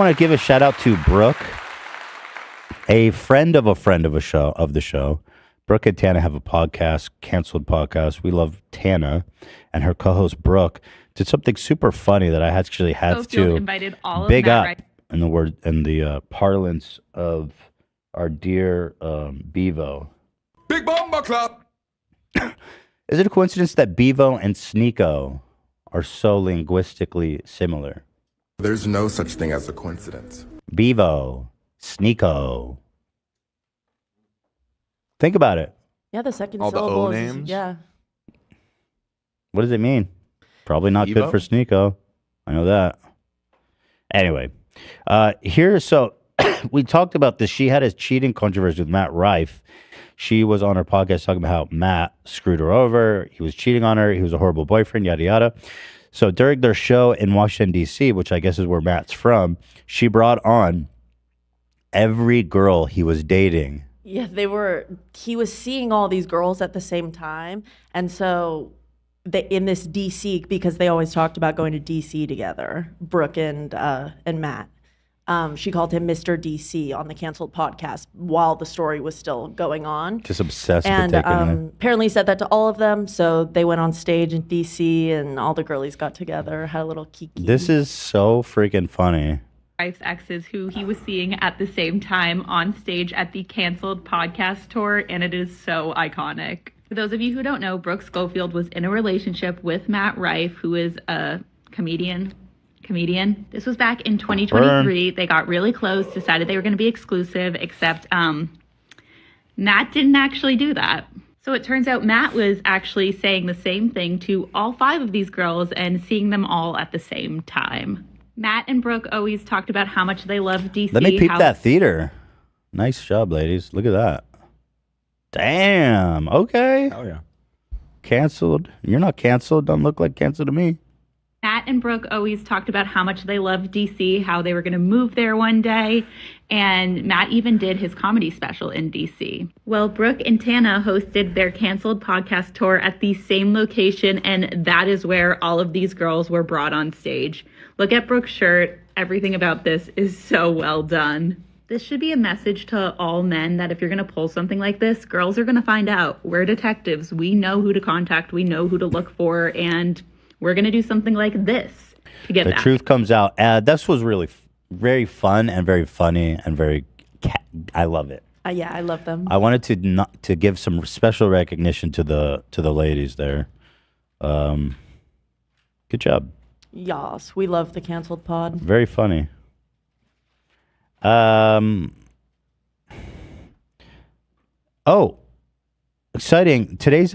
I want to give a shout out to Brooke, a friend of the show. Brooke and Tana have a podcast, canceled podcast. We love Tana, and her co-host Brooke did something super funny that I actually have Schofield to invited all big of up Matt in the parlance of our dear Bevo. Big Bomba Club. Is it a coincidence that Bevo and Sneeko are so linguistically similar? There's no such thing as a coincidence. Bevo, Sneeko. Think about it. Yeah, the second All the syllable O is, names? yeah. What does it mean? Probably not good Bevo? for Sneeko. I know that. Anyway, so we talked about this. She had a cheating controversy with Matt Rife. She was on her podcast talking about how Matt screwed her over. He was cheating on her. He was a horrible boyfriend, yada, yada. So during their show in Washington, D.C., which I guess is where Matt's from, she brought on every girl he was dating. Yeah, he was seeing all these girls at the same time. And so in this DC, because they always talked about going to DC together, Brooke and Matt. She called him Mr. DC on the canceled podcast while the story was still going on. Just obsessed And with taking it. apparently said that to all of them. So they went on stage in DC and all the girlies got together, had a little kiki. This is so freaking funny. Rife's exes who he was seeing at the same time on stage at the canceled podcast tour, and it is so iconic. For those of you who don't know, Brooke Schofield was in a relationship with Matt Rife, who is a comedian. This was back in 2023. They got really close, decided they were going to be exclusive, except Matt didn't actually do that. So it turns out Matt was actually saying the same thing to all 5 of these girls and seeing them all at the same time. Matt and Brooke always talked about how much they love DC. Let me peep that theater. Nice job, ladies. Look at that. Damn. Okay. Oh, yeah. Canceled. You're not canceled. Don't look like canceled to me. Matt and Brooke always talked about how much they loved DC, how they were going to move there one day, and Matt even did his comedy special in DC. Well, Brooke and Tana hosted their canceled podcast tour at the same location, and that is where all of these girls were brought on stage. Look at Brooke's shirt. Everything about this is so well done. This should be a message to all men that if you're going to pull something like this, girls are going to find out. We're detectives. We know who to contact. We know who to look for, and we're going to do something like this to get The back. truth comes out. This was really very fun and very funny and very. I love it. Yeah, I love them. I wanted to give some special recognition to the ladies there. Good job. Yas, we love the canceled pod. Very funny. Oh, exciting! Today's